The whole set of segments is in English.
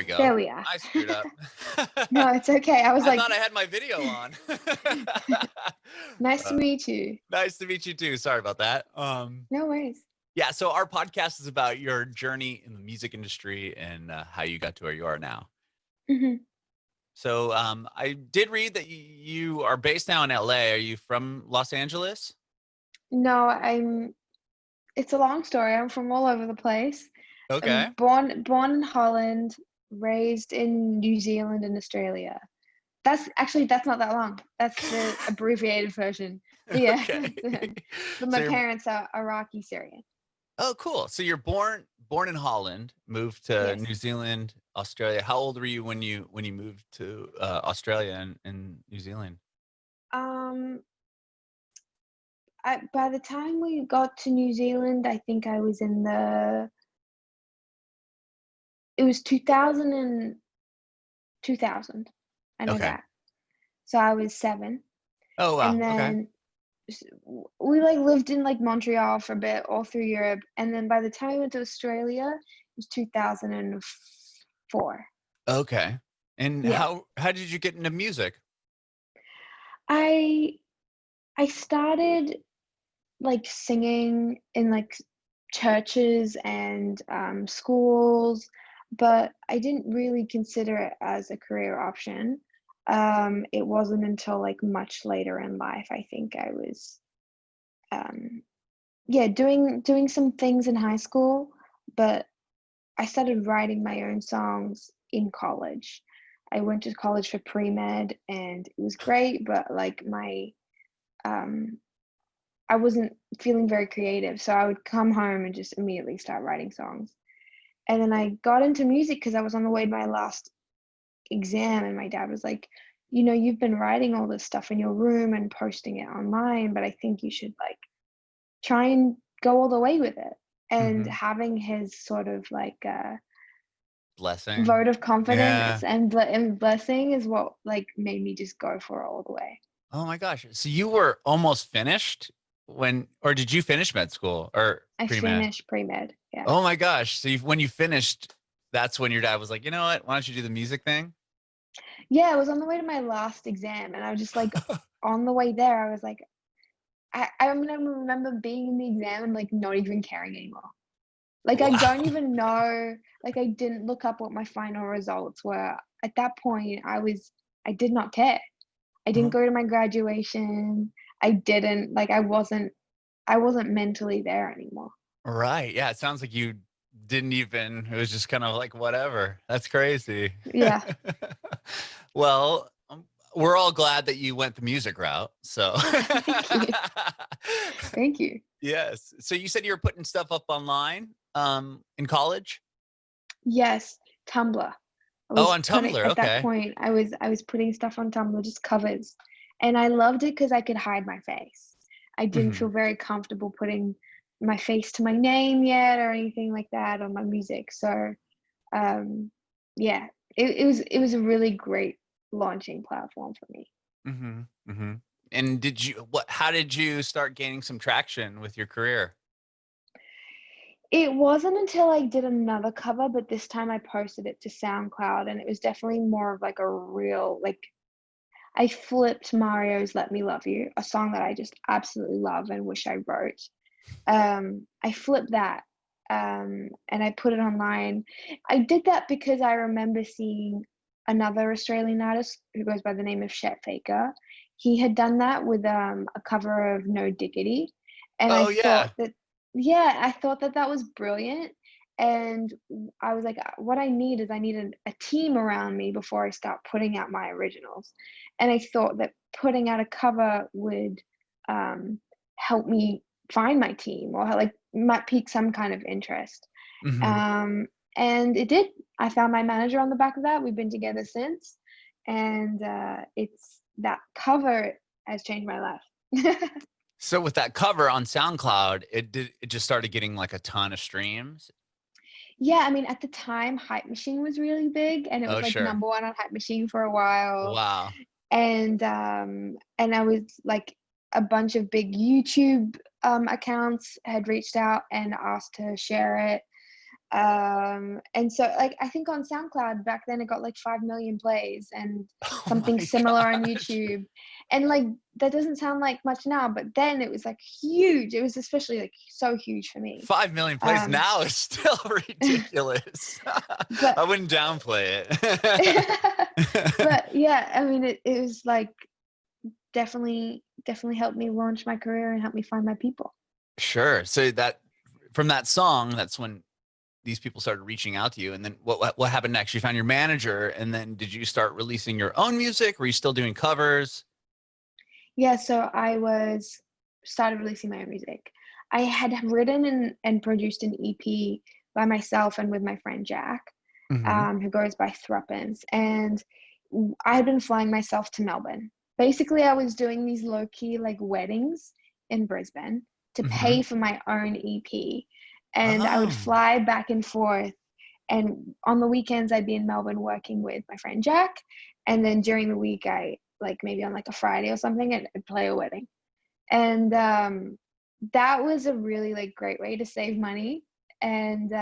go. There we are. I screwed up. No, it's okay. I was I like, thought I had my video on. nice to meet you. Nice to meet you too. Sorry about that. No worries. Yeah, so our podcast is about your journey in the music industry and how you got to where you are now. Hmm. So I did read that you are based now in LA. Are you from Los Angeles? No, it's a long story. I'm from all over the place. Okay. I'm born in Holland, raised in New Zealand and Australia. That's not that long. That's the abbreviated version. But yeah. Okay. But my parents are Iraqi-Syrian. Oh, cool. So you're born in Holland, moved to Yes. New Zealand, Australia. How old were you when you moved to Australia and New Zealand? By the time we got to New Zealand, I think I was it was 2000. I know Okay. that. So I was 7. Oh, wow. And then we lived in Montreal for a bit, all through Europe. And then by the time I went to Australia, it was 2004. Okay. And Yeah. how did you get into music? I started singing in churches and schools, but I didn't really consider it as a career option. It wasn't until much later in life, I think I was doing some things in high school, but I started writing my own songs in college. I went to college for pre-med and it was great, but I wasn't feeling very creative, so I would come home and just immediately start writing songs. And then I got into music because I was on the way to my last exam, and my dad was like, you've been writing all this stuff in your room and posting it online, but I think you should try and go all the way with it. And having his sort of Blessing. vote of confidence Yeah. and blessing is what made me just go for it all the way. Oh my gosh. So you were almost finished or did you finish med school or I pre-med? finished pre-med. Yeah. Oh my gosh. So when you finished, that's when your dad was like, you know what? Why don't you do the music thing? Yeah, I was on the way to my last exam, and I was just on the way there, I was like, I remember being in the exam and not even caring anymore. I don't even know, I didn't look up what my final results were. At that point, I did not care. I didn't go to my graduation. I didn't, I wasn't mentally there anymore. Right. Yeah. It sounds like you didn't even, it was just kind of whatever. That's crazy. Yeah. Well, we're all glad that you went the music route. So Thank you. Yes. So you said you were putting stuff up online in college? Yes. Tumblr. On Tumblr. At that point, I was putting stuff on Tumblr, just covers. And I loved it because I could hide my face. I didn't feel very comfortable putting my face to my name yet or anything like that on my music. So yeah, it was a really great launching platform for me. And how did you start gaining some traction with your career? It wasn't until I did another cover, but this time I posted it to SoundCloud, and it was definitely more of a real, I flipped Mario's Let Me Love You, a song that I just absolutely love and wish I wrote. I flipped that and I put it online. I did that because I remember seeing another Australian artist who goes by the name of Chet Faker. He had done that with a cover of No Diggity. And I thought that was brilliant. And I was like, what I need a team around me before I start putting out my originals. And I thought that putting out a cover would help me find my team, or might pique some kind of interest. And it did. I found my manager on the back of that. We've been together since. And it's that cover has changed my life. So with that cover on SoundCloud, it just started getting a ton of streams? Yeah, I mean, at the time, Hype Machine was really big, and it was number 1 on Hype Machine for a while. Wow. And I was a bunch of big YouTube accounts had reached out and asked to share it. And so like I think on SoundCloud back then it got like 5 million plays and Oh something my similar on gosh. YouTube. And like that doesn't sound like much now, but then it was like huge. It was especially like so huge for me. 5 million plays Um now is still ridiculous. but I wouldn't downplay it. but yeah, I mean it was like definitely helped me launch my career and helped me find my people. Sure. So that from that song, that's when these people started reaching out to you. And then what happened next? You found your manager, and then did you start releasing your own music? Were you still doing covers? Yeah, so I was started releasing my own music. I had written and produced an EP by myself and with my friend Jack, Hmm. who goes by Thruppence, and I had been flying myself to Melbourne. Basically, I was doing these low key like weddings in Brisbane to Hmm. pay for my own EP, and I would Oh, fly back and forth. And on the weekends, I'd be in Melbourne working with my friend Jack, and then during the week, I like maybe on like a Friday or something, and I'd play a wedding. And that was a really like great way to save money. And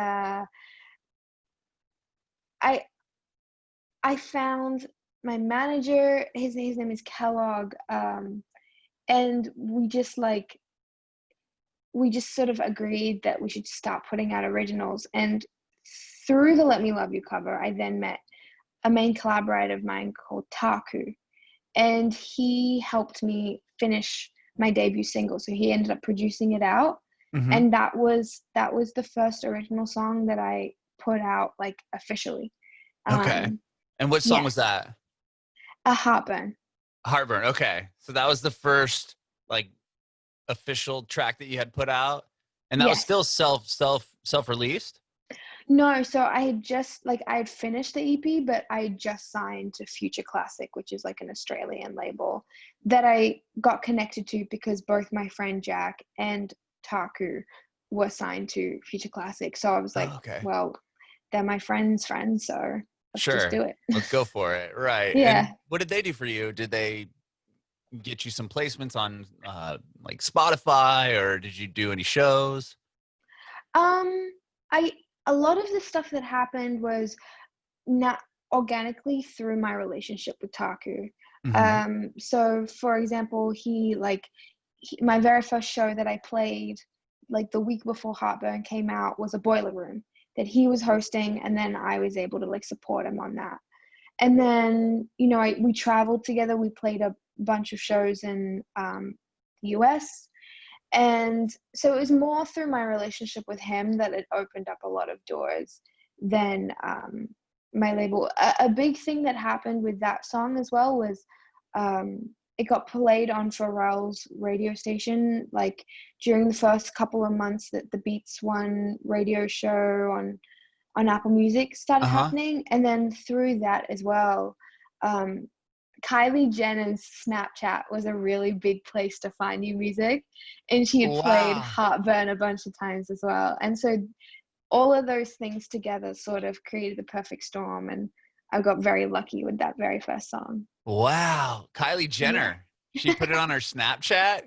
I I found my manager. His name is Kellogg, and we just sort of agreed that we should start putting out originals. And through the Let Me Love You cover, I then met a main collaborator of mine called Taku, and he helped me finish my debut single. So he ended up producing it out, hmm. and that was the first original song that I put out like officially. Okay. Um, And what song yeah, was that? a heartburn. Heartburn. Okay. So that was the first like official track that you had put out, and that was Yes. still self-released. No, so I had just like I had finished the EP, but I had just signed to Future Classic, which is like an Australian label that I got connected to because both my friend Jack and Taku were signed to Future Classic. So I was like, Oh, okay. well, they're my friend's friends, so let's just Sure. do it. Let's go for it. Right. And Yeah. what did they do for you? Did they get you some placements on like Spotify, or did you do any shows? Um, I a lot of the stuff that happened was not organically through my relationship with Taku. Hmm. So for example, my very first show that I played like the week before Heartburn came out was a boiler room that he was hosting, and then I was able to like support him on that. And then we traveled together. We played a bunch of shows in the US, and so it was more through my relationship with him that it opened up a lot of doors than my label. A big thing that happened with that song as well was it got played on Pharrell's radio station, like during the first couple of months that the Beats One radio show on Apple Music started Uh-huh. happening. And then through that as well, um, Kylie Jenner's Snapchat was a really big place to find new music, and she had played Wow. Heartburn a bunch of times as well. And so all of those things together sort of created the perfect storm, and I got very lucky with that very first song. Wow. Kylie Yeah. Jenner. She put it on her Snapchat.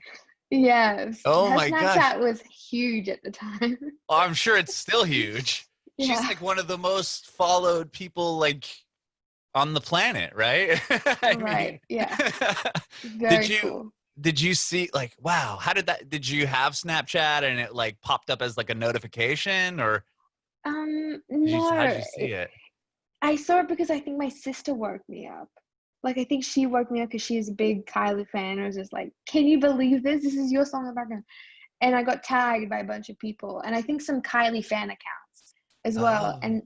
Yes. Oh Her my gosh. Snapchat was huge at the time. Oh, I'm sure it's still huge. She's Yeah. like one of the most followed people like on the planet, right? I mean, Right. Yeah. did Very you cool. did you see like wow, how did you have Snapchat and it like popped up as like a notification, or how did No, you see it? I saw it because I think my sister woke me up. Like, I think she woke me up because she's a big Kylie fan. I was just like, "Can you believe this? This is your song in the background." And I got tagged by a bunch of people, and I think some Kylie fan accounts as well. Oh. And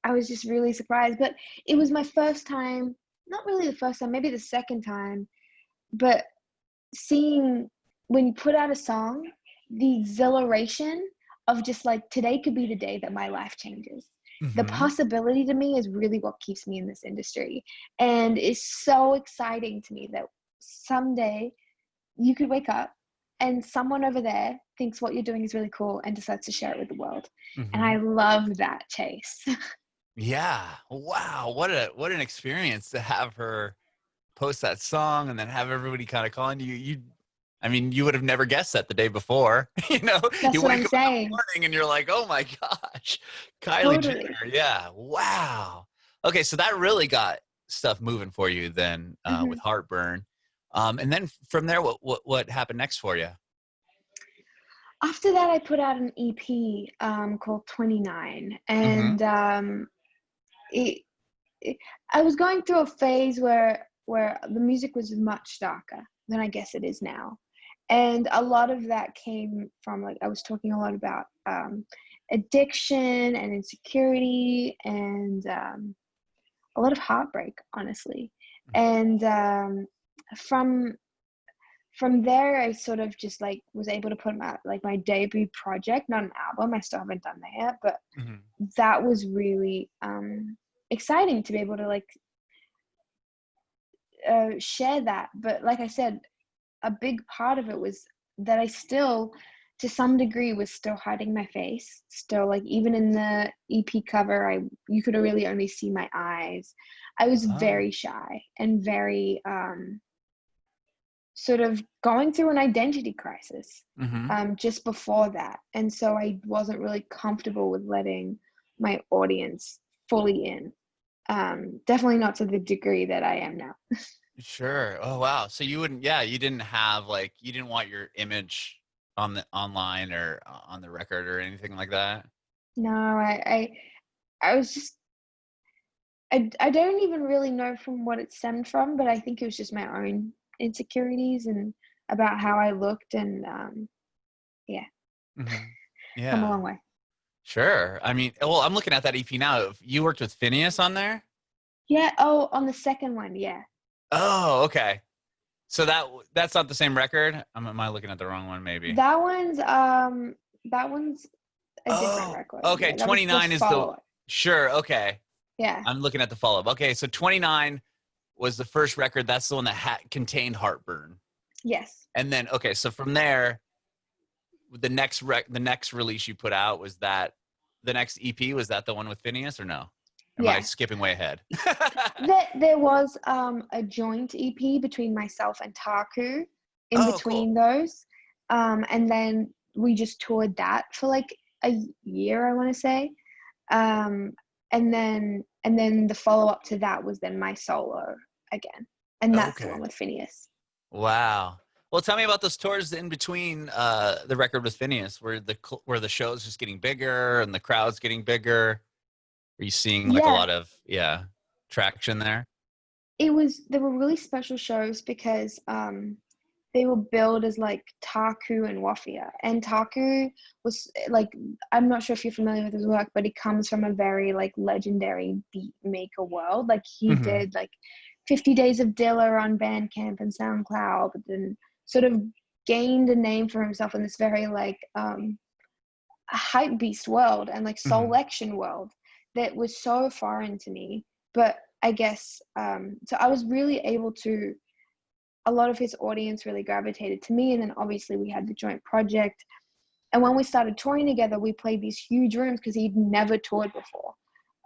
I was just really surprised. But it was my first time, not really the first time, maybe the second time, but seeing when you put out a song, the exhilaration of just like today could be the day that my life changes. The Mhm. possibility to me is really what keeps me in this industry. And it's so exciting to me that someday you could wake up and someone over there thinks what you're doing is really cool and decides to share it with the world. And I Mhm. love that chase. Yeah. Wow. What an experience to have her post that song and then have everybody kind of calling you. I mean, you would have never guessed that the day before. You know, That's you what wake I'm up in the saying. morning and you're like, oh my gosh, Kylie Totally. Jenner. Yeah. Wow. Okay. So that really got stuff moving for you then with Heartburn. And then from there, what happened next for you? After that, I put out an EP called 29. Mm-hmm. And I was going through a phase where the music was much darker than I guess it is now. And a lot of that came from, like, I was talking a lot about addiction and insecurity and a lot of heartbreak, honestly. And from there, I sort of just like was able to put out like my debut project, not an album. I still haven't done that yet, but that was really exciting to be able to like share that. But like I said, a big part of it was that I still, to some degree, was still hiding my face. Still, like, even in the EP cover, you could really only see my eyes. I was very shy and very sort of going through an identity crisis just before that. And so I wasn't really comfortable with letting my audience fully in. Definitely not to the degree that I am now. Sure. Oh, wow. So you didn't have like, you didn't want your image on the online or on the record or anything like that? No, I was just, I don't even really know from what it stemmed from, but I think it was just my own insecurities and about how I looked, and yeah. Yeah. Come a long way. Sure. I mean, well, I'm looking at that EP now. You worked with Phineas on there? Yeah. Oh, on the second one. Yeah. Oh, okay. So that's not the same record? Am I looking at the wrong one maybe? That one's a different record. Okay. Yeah, 29 is the, sure. Okay. Yeah. I'm looking at the follow-up. Okay. So 29 was the first record. That's the one that contained Heartburn. Yes. And then, okay. So from there, the next release you put out, was that the next EP? Was that the one with Phineas or no? Am I skipping way ahead? There was a joint EP between myself and Taku in between those. And then we just toured that for like a year, I want to say. And then the follow-up to that was then my solo again. And that's the one with Phineas. Wow. Well, tell me about those tours in between the record with Phineas, where the show's just getting bigger and the crowd's getting bigger. Are you seeing like a lot of traction there? They were really special shows because they were billed as like Taku and Wafia. And Taku was like, I'm not sure if you're familiar with his work, but he comes from a very like legendary beat maker world. Like he did like 50 Days of Dilla on Bandcamp and SoundCloud, but then sort of gained a name for himself in this very like hype beast world and like soul-lection world that was so foreign to me. But I guess so I was really able to, a lot of his audience really gravitated to me. And then obviously we had the joint project, and when we started touring together, we played these huge rooms because he'd never toured before.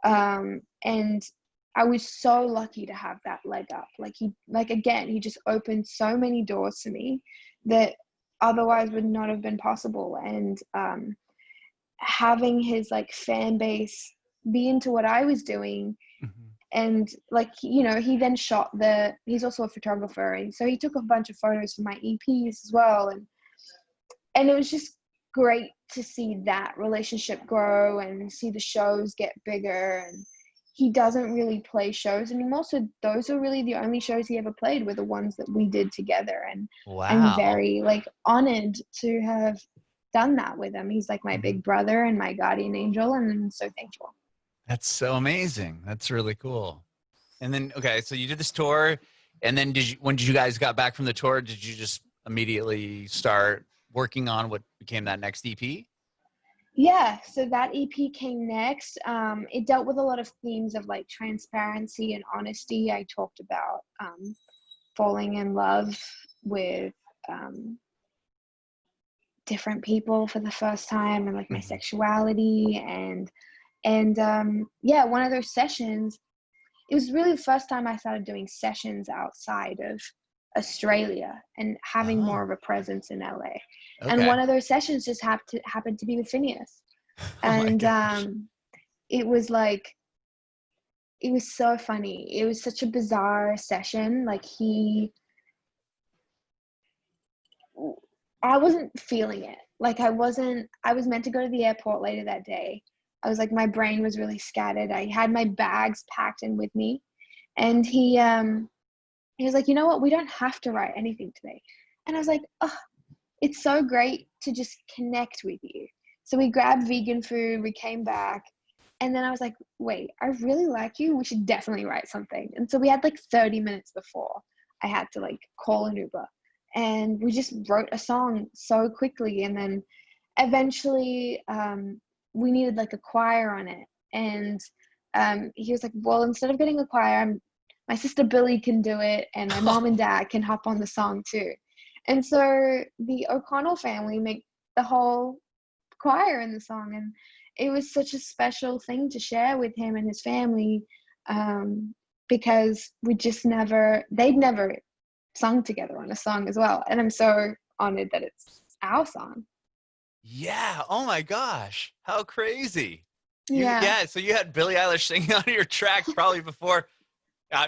And I was so lucky to have that leg up. Like he just opened so many doors to me that otherwise would not have been possible. And having his like fan base be into what I was doing, and like, you know, he then he's also a photographer, and so he took a bunch of photos for my EPs as well, and it was just great to see that relationship grow and see the shows get bigger. And he doesn't really play shows anymore, so those are really the only shows he ever played were the ones that we did together. And I'm very like honored to have done that with him. He's like my big brother and my guardian angel, and I'm so thankful. That's so amazing. That's really cool. And then, okay, so you did this tour, and then when you guys got back from the tour, did you just immediately start working on what became that next EP? Yeah, so that EP came next. It dealt with a lot of themes of like transparency and honesty. I talked about falling in love with different people for the first time, and like my sexuality, and one of those sessions, it was really the first time I started doing sessions outside of Australia and having more Oh, of a presence in LA. And okay. one of those sessions just happened to be with Phineas. Oh my And gosh. it was like, it was so funny. It was such a bizarre session. Like I wasn't feeling it. Like I was meant to go to the airport later that day. I was like, my brain was really scattered. I had my bags packed in with me. And he was like, you know what? We don't have to write anything today. And I was like, oh, it's so great to just connect with you. So we grabbed vegan food, we came back, and then I was like, wait, I really like you. We should definitely write something. And so we had like 30 minutes before I had to like call an Uber. And we just wrote a song so quickly. And then eventually we needed like a choir on it. And he was like, well, instead of getting a choir, my sister Billy can do it, and my mom and dad can hop on the song too. And so the O'Connell family make the whole choir in the song, and it was such a special thing to share with him and his family, because they'd never sung together on a song as well. And I'm so honored that it's our song. Yeah. Oh my gosh. How crazy. Yeah. So you had Billie Eilish singing on your track probably before,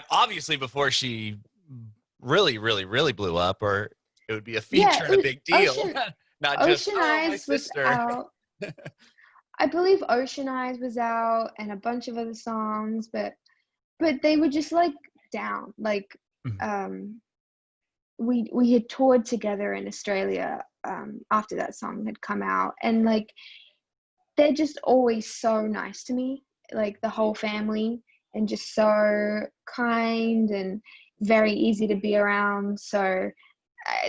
obviously before she really, really, really blew up, or it would be a Yeah. feature and a big deal. Not just, Ocean oh, my Eyes was sister. out. I believe Ocean Eyes was out, and a bunch of other songs, but they were just like down. Like we had toured together in Australia after that song had come out, and like they're just always so nice to me, like the whole family, and just so kind and very easy to be around. So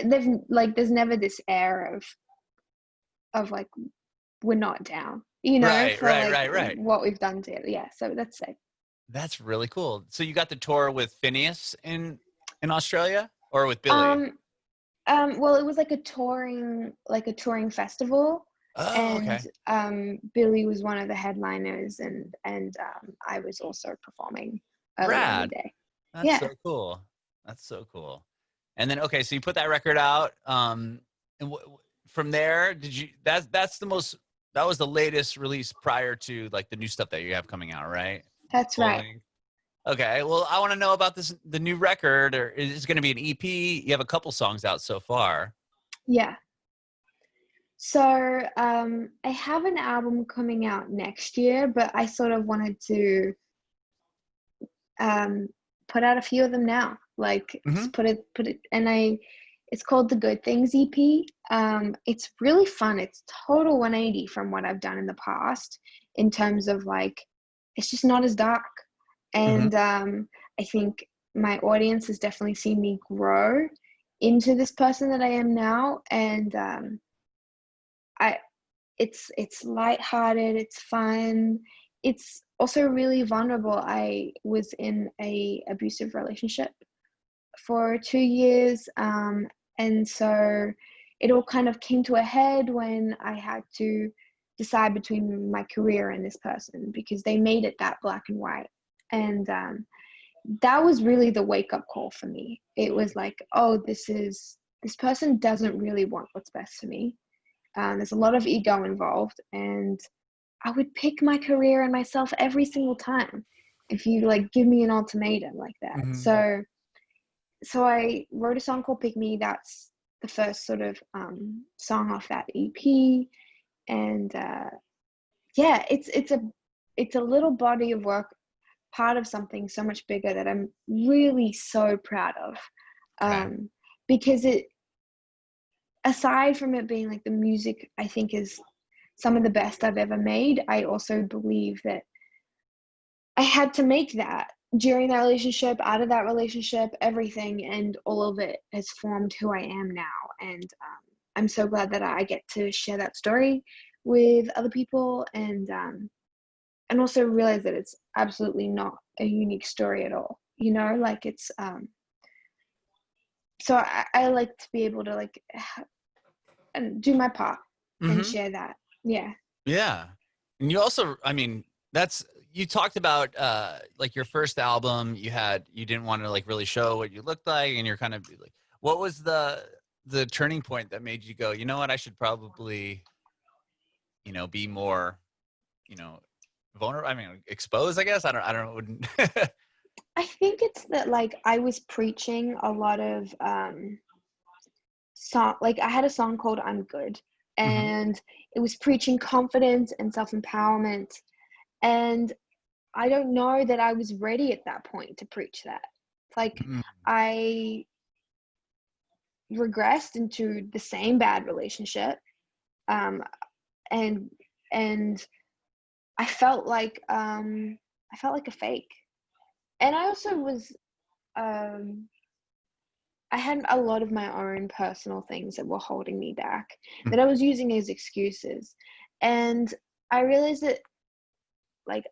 there's never this air of like we're not down, Right, for like right. what we've done together. Yeah, so that's it. That's really cool. So you got the tour with Phineas in Australia, or with Billy? Um, well, it was like a touring festival, Oh, and okay. Billy was one of the headliners, and I was also performing earlier in the Rad. day. That's Yeah. so cool. That's so cool. And then, okay, so you put that record out. And from there, that was the latest release prior to like the new stuff that you have coming out, right? That's Full right. length. Okay. Well, I want to know about the new record, or is it going to be an EP? You have a couple songs out so far. Yeah. So I have an album coming out next year, but I sort of wanted to put out a few of them now, like Mm-hmm. put it, and it's called the Good Things EP. It's really fun. It's total 180 from what I've done in the past, in terms of like, it's just not as dark. Mm-hmm. And I think my audience has definitely seen me grow into this person that I am now. And it's lighthearted, it's fun, it's also really vulnerable. I was in a abusive relationship for 2 years, and so it all kind of came to a head when I had to decide between my career and this person, because they made it that black and white. And that was really the wake-up call for me. It was like, oh, this person doesn't really want what's best for me. There's a lot of ego involved, and I would pick my career and myself every single time if you like give me an ultimatum like that. Mm-hmm. So I wrote a song called Pick Me. That's the first sort of song off that EP. And yeah, it's a little body of work, part of something so much bigger that I'm really so proud of. Okay. Because aside from it being like the music, I think is some of the best I've ever made, I also believe that I had to make that during that relationship, out of that relationship, everything, and all of it has formed who I am now. And I'm so glad that I get to share that story with other people, and also realize that it's absolutely not a unique story at all. Like it's so I like to be able to like and do my part and Mm-hmm. share that. Yeah. Yeah. And you also, I mean, you talked about like your first album, you didn't want to like really show what you looked like, and you're kind of like, What was the turning point that made you go, you know what, I should probably, be more, vulnerable? I mean, exposed, I guess. I don't know. I think it's that like I was preaching a lot of song, like I had a song called I'm Good, Mhm. and it was preaching confidence and self-empowerment, and I don't know that I was ready at that point to preach that. Like Mm. I regressed into the same bad relationship, um, and and I felt like a fake. And I also was um, I had a lot of my own personal things that were holding me back that I Mhm. was using as excuses, and I realized that like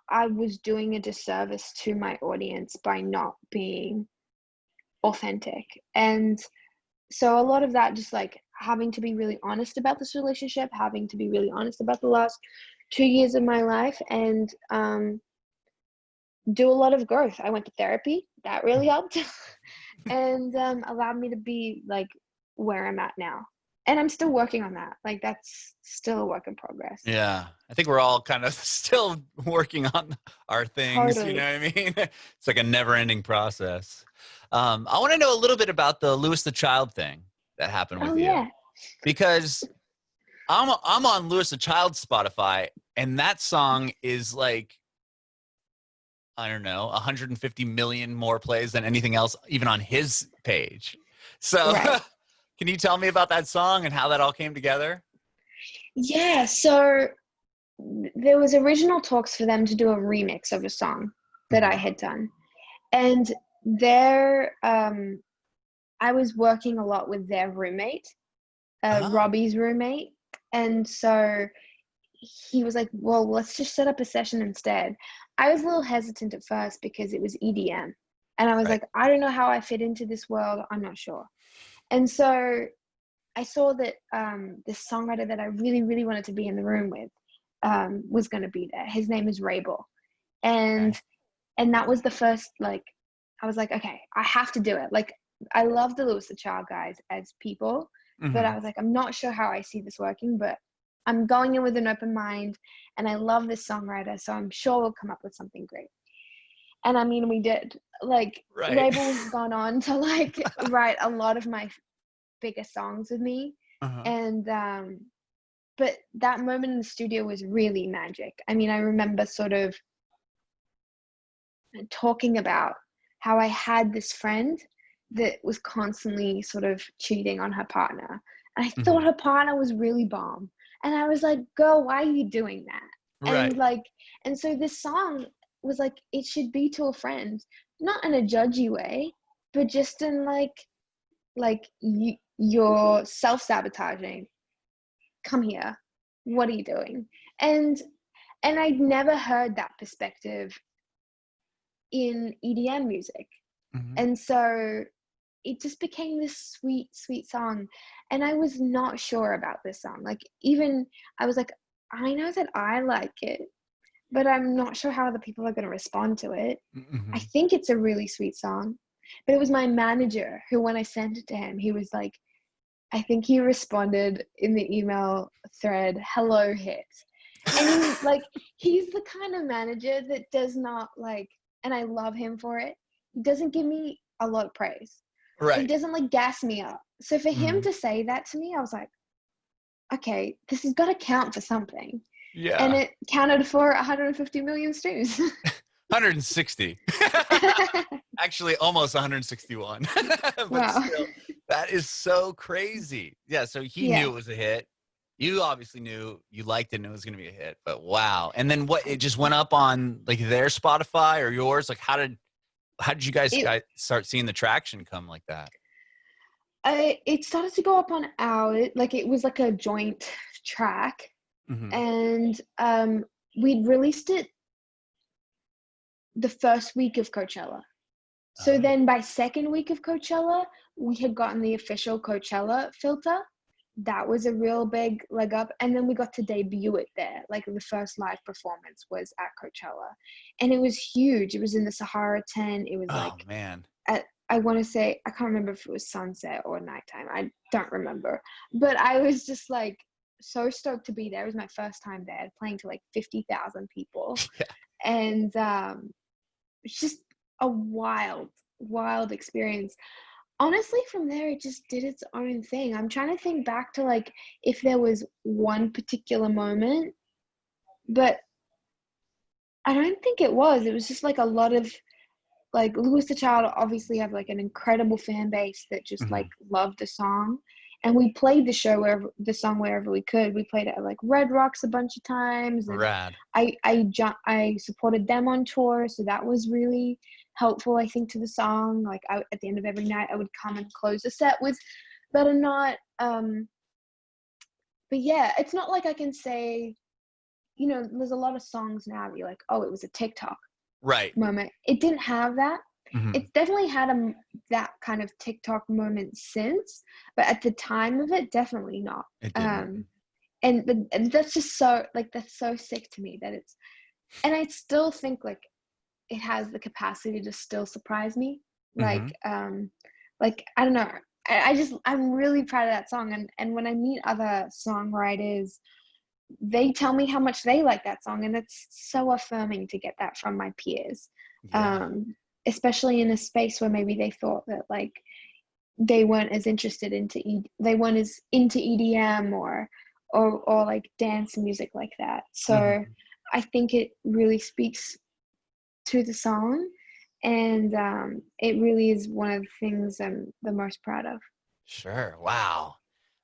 I was doing a disservice to my audience by not being authentic. And so a lot of that just like having to be really honest about this relationship, having to be really honest about the last 2 years of my life, and do a lot of growth. I went to therapy. That really helped. And allowed me to be like where I'm at now. And I'm still working on that. Like that's still a work in progress. Yeah, I think we're all kind of still working on our things. You know Totally. what I mean? It's like a never-ending process. I want to know a little bit about the Lewis the Child thing that happened Oh with you, yeah. because I'm on Lewis the Child's Spotify, and that song is like, I don't know, 150 million more plays than anything else, even on his page. So, Right. can you tell me about that song and how that all came together? Yeah. So there was original talks for them to do a remix of a song that I Mhm. had done. And there I was working a lot with their roommate, Oh, Robbie's roommate. And so he was like, well, let's just set up a session instead. I was a little hesitant at first because it was EDM. And I was right. like, I don't know how I fit into this world. I'm not sure. And so I saw that this songwriter that I really, really wanted to be in the room with was going to be there. His name is Rabel. Okay. And that was the first, like, I was like, okay, I have to do it. Like, I love the Lewis the Child guys as people, but I Mhm. was like, I'm not sure how I see this working, but I'm going in with an open mind, and I love this songwriter, so I'm sure we'll come up with something great. And I mean, we did. Like, Right. Rabel has gone on to like write a lot of my biggest songs with me, Uh-huh. and but that moment in the studio was really magic. I mean, I remember sort of talking about how I had this friend that was constantly sort of cheating on her partner. And I thought Mhm. her partner was really bomb. And I was like, girl, why are you doing that? And Right. like, and so this song was like, it should be to a friend, not in a judgy way, but just in like you're self-sabotaging. Come here. What are you doing? And I'd never heard that perspective in EDM music. Mhm. And so it just became this sweet, sweet song. And I was not sure about this song. Like, even I was like, I know that I like it, but I'm not sure how other people are going to respond to it. I Mhm. think it's a really sweet song. But it was my manager who, when I sent it to him, he was like, I think he responded in the email thread, hello, hit. And he, like, he's the kind of manager that does not like, and I love him for it. He doesn't give me a lot of praise. He Right. doesn't like gas me up. So for him Mhm. to say that to me, I was like, okay, this has got to count for something. And Yeah. it counted for 150 million streams. 160. Actually, almost 161. But Wow. still, that is so crazy. Yeah, so he knew Yeah. it was a hit. You obviously knew you liked it and it was going to be a hit. But wow. And then what, it just went up on like their Spotify or yours? Like how did you It guys start seeing the traction come like that? it started to go up on our, like, it was like a joint track, Mhm. and we'd released it the first week of Coachella. So Oh, then by second week of Coachella, we had gotten the official Coachella filter. That was a real big leg up. And then we got to debut it there. Like the first live performance was at Coachella. And it was huge. It was in the Sahara tent. It was like oh man. at I want to say, I can't remember if it was sunset or nighttime. I don't remember. But I was just like so stoked to be there. It was my first time there, playing to like 50,000 people. Yeah. And it's just a wild, wild experience. Honestly, from there, it just did its own thing. I'm trying to think back to like if there was one particular moment, but I don't think it was. It was just like a lot of, like, Louis the Child obviously have like an incredible fan base that just like loved the song, and we played the song wherever we could. We played it at like Red Rocks a bunch of times, and Rad. I supported them on tour, so that was really helpful, I think, to the song. Like at the end of every night, I would come and close the set with "Better Not." But yeah, it's not like I can say, you know, there's a lot of songs now that you're like, oh, it was a TikTok moment. It didn't have that. It's definitely had that kind of TikTok moment since, but at the time of it, definitely not. It didn't. And that's just so, like, that's so sick to me that it's, and I still think like it has the capacity to still surprise me. Like I don't know. I'm really proud of that song, and when I meet other songwriters, they tell me how much they like that song, and it's so affirming to get that from my peers. Yeah. Especially in a space where maybe they thought that like they weren't as interested they weren't as into EDM or like dance music like that. So I think it really speaks to the song, and it really is one of the things I'm the most proud of. Sure. Wow.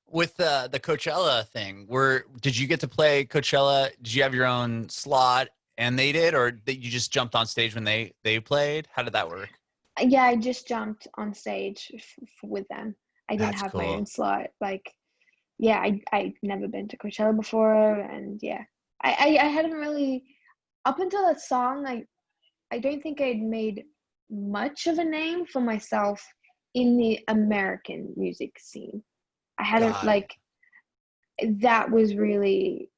With the Coachella thing, did you get to play Coachella? Did you have your own slot and they did, or that you just jumped on stage when they played? How did that work? Yeah, I just jumped on stage with them. I didn't That's have cool. my own slot. Like, yeah, I'd never been to Coachella before, and yeah, I hadn't really, up until that song, I don't think I'd made much of a name for myself in the American music scene. I hadn't, Got like, that was really,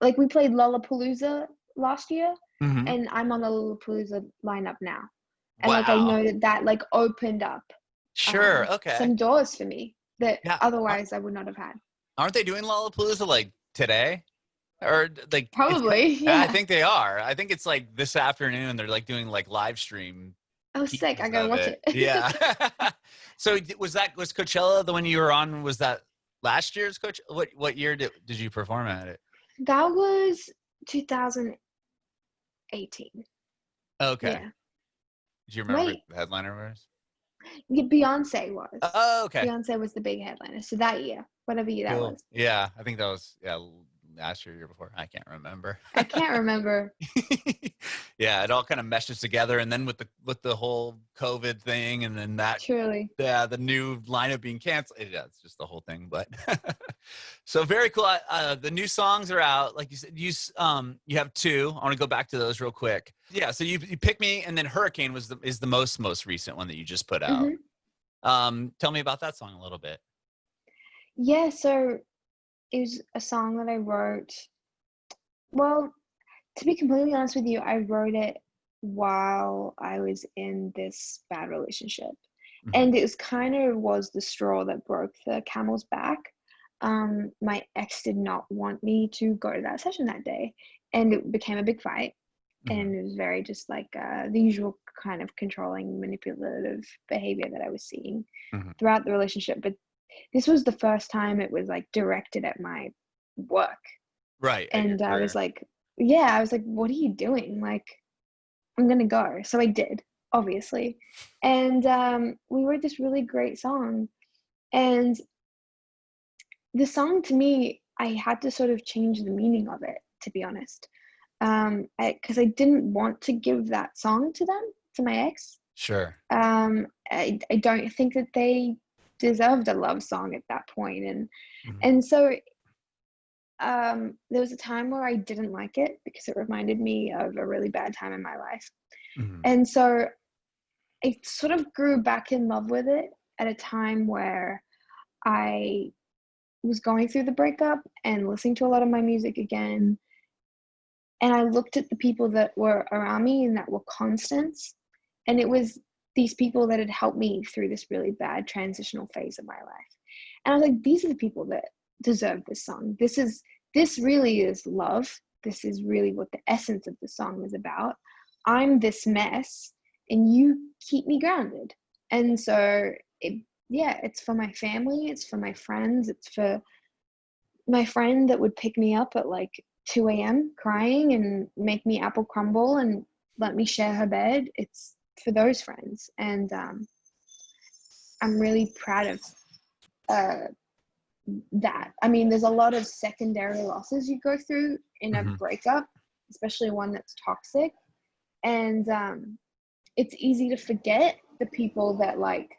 like, we played Lollapalooza last year, and I'm on the Lollapalooza lineup now. And like, I know that like opened up some doors for me that otherwise I would not have had. Aren't they doing Lollapalooza like today? Or like Probably, yeah. I think they are. I think it's like this afternoon. They're like doing like live stream. Oh, sick! I gotta watch it. Yeah. So was Coachella the one you were on? Was that last year's Coach? What year did you perform at it? That was 2018. Okay. Yeah. Do you remember who the headliner was? Yeah, Beyonce was. Oh, okay. Beyonce was the big headliner. So that year, whatever year that was. Yeah, I think that was last year, year before. I can't remember. I can't remember. Yeah, it all kind of meshes together, and then with the whole COVID thing, and then that the new lineup being canceled. Yeah, it's just the whole thing. But so very cool. The new songs are out. Like you said, you have two. I want to go back to those real quick. Yeah, so you picked me, and then Hurricane is the most recent one that you just put out. Tell me about that song a little bit. Yeah, so it was a song that I wrote. Well, to be completely honest with you, I wrote it while I was in this bad relationship. And it was the straw that broke the camel's back. My ex did not want me to go to that session that day, and it became a big fight. And it was very just like the usual kind of controlling, manipulative behavior that I was seeing throughout the relationship. But this was the first time it was like directed at my work. Right. And I was like, what are you doing? Like, I'm going to go. So I did, obviously. And we wrote this really great song. And the song, to me, I had to sort of change the meaning of it, to be honest. Because I didn't want to give that song to my ex. Sure. I don't think that they deserved a love song at that point. And so there was a time where I didn't like it because it reminded me of a really bad time in my life. And so I sort of grew back in love with it at a time where I was going through the breakup and listening to a lot of my music again. And I looked at the people that were around me and that were constants. And it was these people that had helped me through this really bad transitional phase of my life. And I was like, these are the people that deserve this song. This really is love. This is really what the essence of the song is about. I'm this mess and you keep me grounded. And so it's for my family, it's for my friends, it's for my friend that would pick me up at like 2 a.m. crying and make me apple crumble and let me share her bed. It's for those friends. And I'm really proud of that. I mean, there's a lot of secondary losses you go through in a breakup, especially one that's toxic. And it's easy to forget the people that like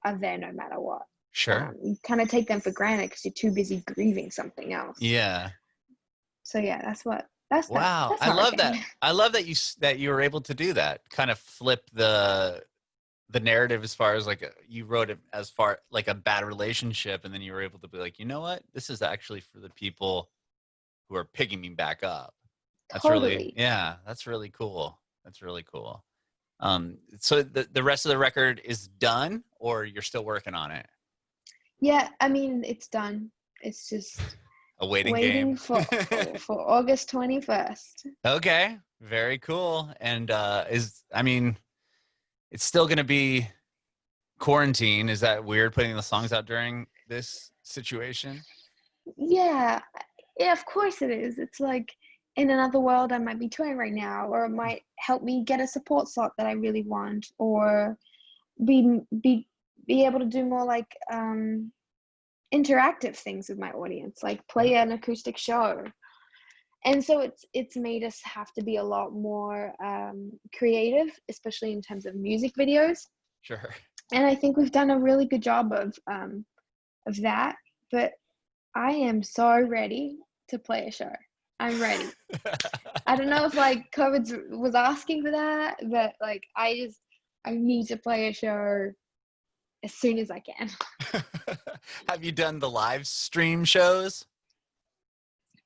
are there no matter what. Sure. You kind of take them for granted because you're too busy grieving something else. Yeah. So yeah, that's wow. That's I love that. I love that you were able to do that. Kind of flip the narrative as far as like you wrote it as far like a bad relationship, and then you were able to be like, you know what, this is actually for the people who are picking me back up. That's totally. that's really cool. That's really cool. So the rest of the record is done, or you're still working on it? Yeah, I mean, it's done. It's just a waiting game for August 21st. Okay, very cool. And it's still going to be quarantine. Is that weird putting the songs out during this situation? Yeah, of course it is. It's like in another world I might be touring right now, or it might help me get a support slot that I really want, or be able to do more like interactive things with my audience, like play an acoustic show. And so it's made us have to be a lot more creative, especially in terms of music videos. Sure. And I think we've done a really good job of that. But I am so ready to play a show. I'm ready. I don't know if like COVID was asking for that, but like I need to play a show as soon as I can. Have you done the live stream shows?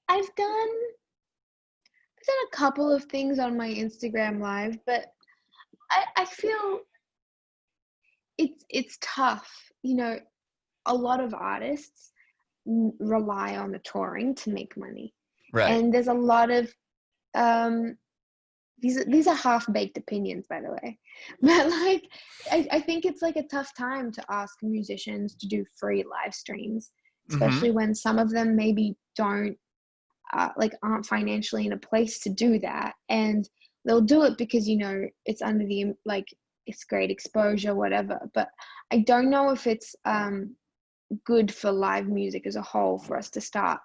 I've done a couple of things on my Instagram live, but I feel it's tough. You know, a lot of artists rely on the touring to make money. Right. And there's a lot of these are half-baked opinions, by the way, but like I think it's like a tough time to ask musicians to do free live streams, especially when some of them maybe don't aren't financially in a place to do that, and they'll do it because, you know, it's under the like it's great exposure, whatever. But I don't know if it's good for live music as a whole for us to start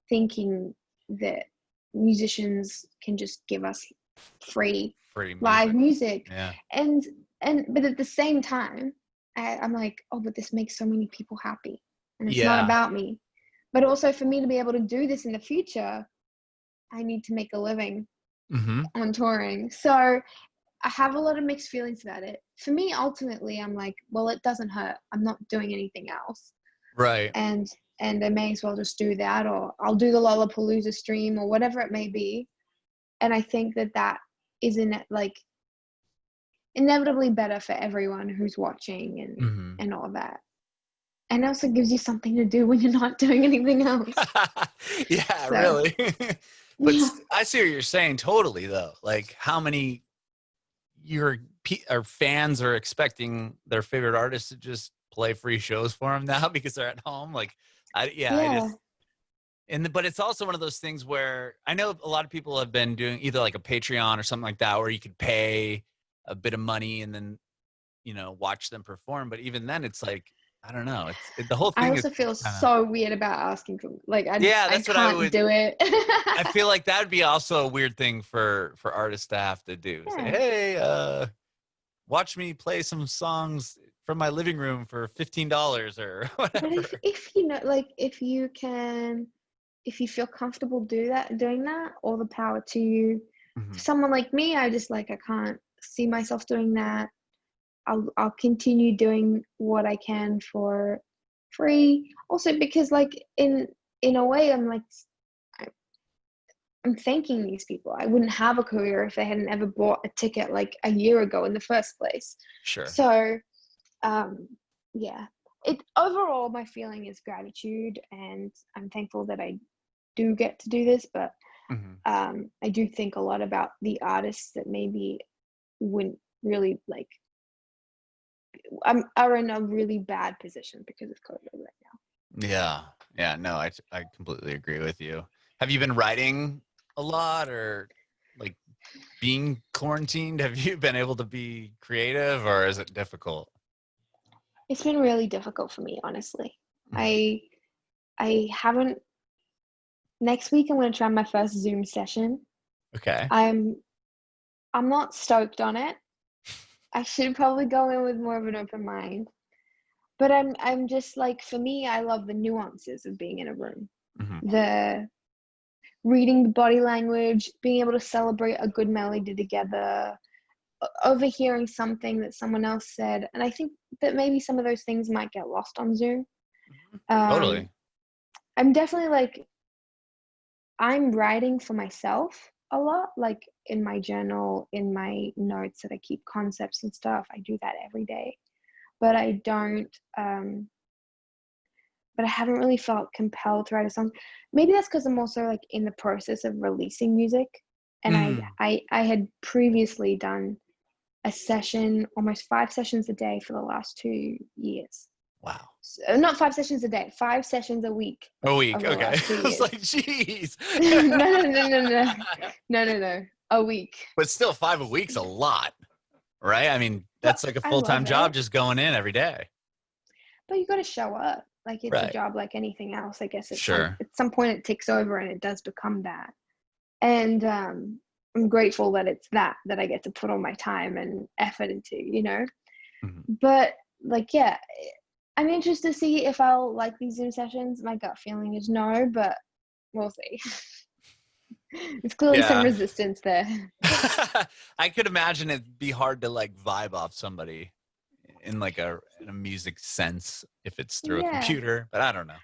thinking that musicians can just give us free live music. Yeah. And but at the same time I'm like, oh, but this makes so many people happy, and it's not about me. But also, for me to be able to do this in the future, I need to make a living on touring. So I have a lot of mixed feelings about it. For me, ultimately, I'm like, well, it doesn't hurt. I'm not doing anything else. Right. And I may as well just do that, or I'll do the Lollapalooza stream or whatever it may be. And I think that is inevitably better for everyone who's watching and all that. And also gives you something to do when you're not doing anything else. Yeah, so, really. But I see what you're saying totally, though. Like how many your fans are expecting their favorite artists to just play free shows for them now because they're at home. Like, I just, but it's also one of those things where I know a lot of people have been doing either like a Patreon or something like that, where you could pay a bit of money and then, you know, watch them perform. But even then it's like, I don't know. The whole thing. I also feel so weird about asking for I can't do it. I feel like that would be also a weird thing for artists to have to do. Say, hey, watch me play some songs from my living room for $15 or whatever. But if you know, like if you feel comfortable doing that, all the power to you. For someone like me, I can't see myself doing that. I'll continue doing what I can for free. Also because like in a way I'm like I'm thanking these people. I wouldn't have a career if they hadn't ever bought a ticket like a year ago in the first place. Sure. So, yeah. Overall, my feeling is gratitude, and I'm thankful that I do get to do this, but I do think a lot about the artists that maybe wouldn't really like are in a really bad position because of COVID right now. Yeah, no, I completely agree with you. Have you been writing a lot, or like being quarantined? Have you been able to be creative, or is it difficult? It's been really difficult for me, honestly. I haven't. Next week I'm going to try my first Zoom session. Okay. I'm not stoked on it. I should probably go in with more of an open mind. But I'm just like, for me, I love the nuances of being in a room. The reading the body language, being able to celebrate a good melody together, overhearing something that someone else said. And I think that maybe some of those things might get lost on Zoom. Totally. I'm definitely like, I'm writing for myself a lot, like in my journal, in my notes that I keep concepts and stuff. I do that every day. But I don't, but I haven't really felt compelled to write a song. Maybe that's because I'm also like in the process of releasing music. And I had previously done a session, almost 5 sessions a day for the last 2 years. Wow. So, not 5 sessions a day, 5 sessions a week. A week, okay. I was like, geez. No. A week. But still, 5 a week's a lot, right? I mean, that's like a full-time job just going in every day. But you got to show up. Like, it's a job like anything else, I guess. Sure. At some point it takes over and it does become that. And I'm grateful that it's that I get to put all my time and effort into, you know? But like, yeah, I'm interested to see if I'll like these Zoom sessions. My gut feeling is no, but we'll see. There's clearly some resistance there. I could imagine it'd be hard to like vibe off somebody in like in a music sense if it's through a computer, but I don't know.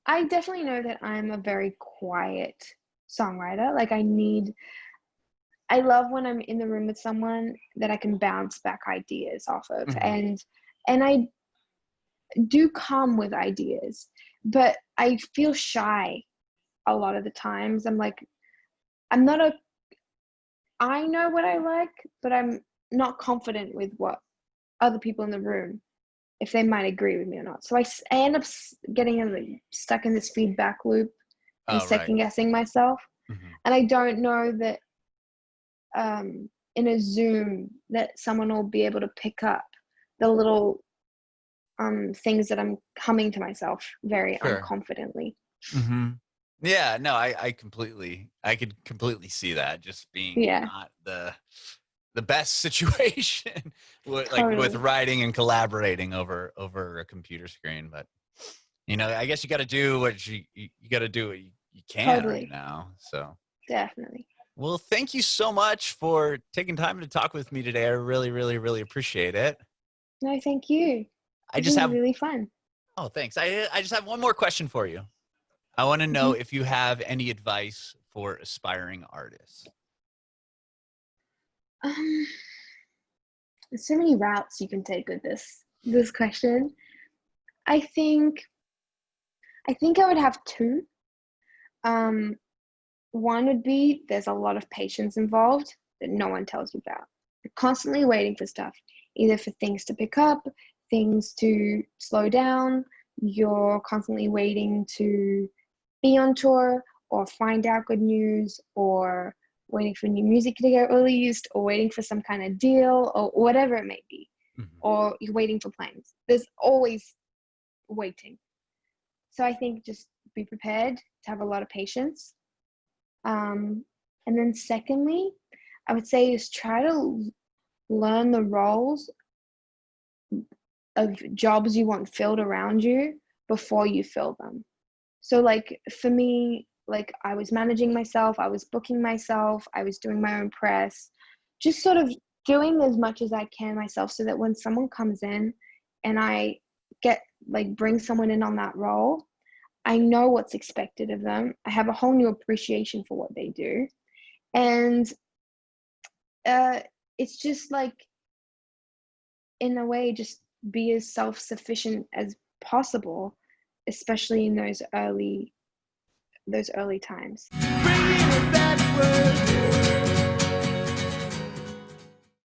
I definitely know that I'm a very quiet songwriter. Like, I love when I'm in the room with someone that I can bounce back ideas off of. And I do come with ideas, but I feel shy a lot of the times. I'm like, I know what I like, but I'm not confident with what other people in the room, if they might agree with me or not. So I end up getting stuck in this feedback loop and second guessing myself. And I don't know that in a Zoom that someone will be able to pick up the little things that I'm humming to myself very unconfidently. Yeah, no, I could completely see that just being not the best situation with, like with writing and collaborating over a computer screen. But you know, I guess you got to do what you got to do what you can right now. So definitely. Well, thank you so much for taking time to talk with me today. I really, really, really appreciate it. No, thank you. This was really fun. Oh, thanks. I just have one more question for you. I want to know if you have any advice for aspiring artists. There's so many routes you can take with this question. I think I would have 2. One would be, there's a lot of patience involved that no one tells you about. You're constantly waiting for stuff, either for things to pick up, things to slow down. You're constantly waiting to be on tour or find out good news, or waiting for new music to get released, or waiting for some kind of deal, or whatever it may be. Or you're waiting for planes. There's always waiting. So I think just be prepared to have a lot of patience. And then secondly, I would say is try to learn the roles of jobs you want filled around you before you fill them. So like for me, like I was managing myself, I was booking myself, I was doing my own press, just sort of doing as much as I can myself, so that when someone comes in and I get like bring someone in on that role, I know what's expected of them. I have a whole new appreciation for what they do. And it's just like, in a way, just be as self-sufficient as possible, especially in those early times.